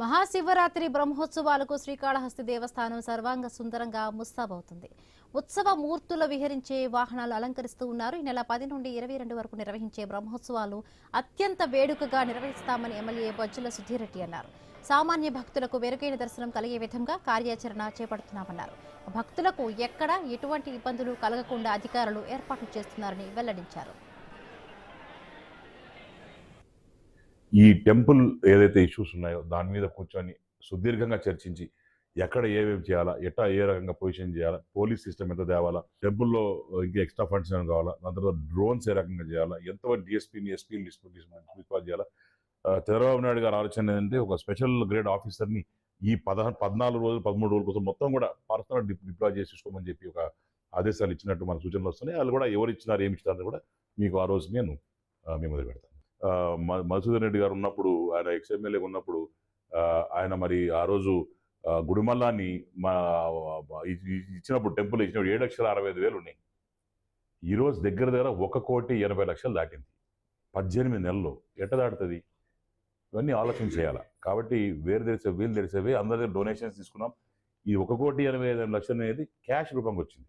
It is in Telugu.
మహాశివరాత్రి బ్రహ్మోత్సవాలకు శ్రీకాళహస్తి దేవస్థానం సర్వాంగ సుందరంగా ముస్తాబవుతుంది. ఉత్సవ మూర్తులు విహరించే వాహనాలు అలంకరిస్తూ ఉన్నారు. ఈ నెల 10 నుండి 22 వరకు నిర్వహించే బ్రహ్మోత్సవాలు అత్యంత వేడుకగా నిర్వహిస్తామని ఎమ్మెల్యే బొజ్జల సుధీరెడ్డి అన్నారు. సామాన్య భక్తులకు మెరుగైన దర్శనం కలిగే విధంగా కార్యాచరణ చేపడుతున్నామన్నారు. భక్తులకు ఎక్కడా ఎటువంటి ఇబ్బందులు కలగకుండా అధికారులు ఏర్పాట్లు చేస్తున్నారని వెల్లడించారు. ఈ టెంపుల్ ఏదైతే ఇష్యూస్ ఉన్నాయో దాని మీద కూర్చొని సుదీర్ఘంగా చర్చించి ఎక్కడ ఏమేమి చేయాలా, ఎట్లా ఏ రకంగా పొజిషన్ చేయాలా, పోలీస్ సిస్టమ్ ఎంత తేవాలా, టెంపుల్లో ఇంకా ఎక్స్ట్రా ఫండ్స్ ఏమైనా కావాలా, దాని తర్వాత డ్రోన్స్ ఏ రకంగా చేయాలా, ఎంతమంది డిఎస్పీని ఎస్పీని డిస్పాచ్ చేయాలా. చంద్రబాబు నాయుడు గారు ఆలోచన ఏంటంటే ఒక స్పెషల్ గ్రేడ్ ఆఫీసర్ని ఈ 14 రోజులు 13 రోజుల కోసం మొత్తం కూడా పర్సనల్ డిప్లాయ్ చేసి చూసుకోమని చెప్పి ఒక ఆదేశాలు ఇచ్చినట్టు మన సూచనలు వస్తున్నాయి. వాళ్ళు కూడా ఎవరు ఇచ్చినారు ఏమి ఇచ్చినారని కూడా మీకు ఆ రోజు నేను మేము మొదలు పెడతాను. మధుసూదన్ రెడ్డి గారు ఉన్నప్పుడు, ఆయన ఎక్స్ఎమ్మెల్యే ఉన్నప్పుడు ఆయన మరి ఆ రోజు గుడిమల్లాన్ని ఇచ్చినప్పుడు టెంపుల్ ఇచ్చినప్పుడు 7,65,000 ఉన్నాయి. ఈరోజు దగ్గర 1,80,00,000 దాటింది 18 నెలల్లో. ఎట్ట దాటుతుంది? ఇవన్నీ ఆలోచన చేయాలి. కాబట్టి వేరు తెరిసే వీలు తెరిసేవి అందరి దగ్గర డొనేషన్స్ తీసుకున్నాం. ఈ 1,80,00,000 అనేది క్యాష్ రూపంగా వచ్చింది.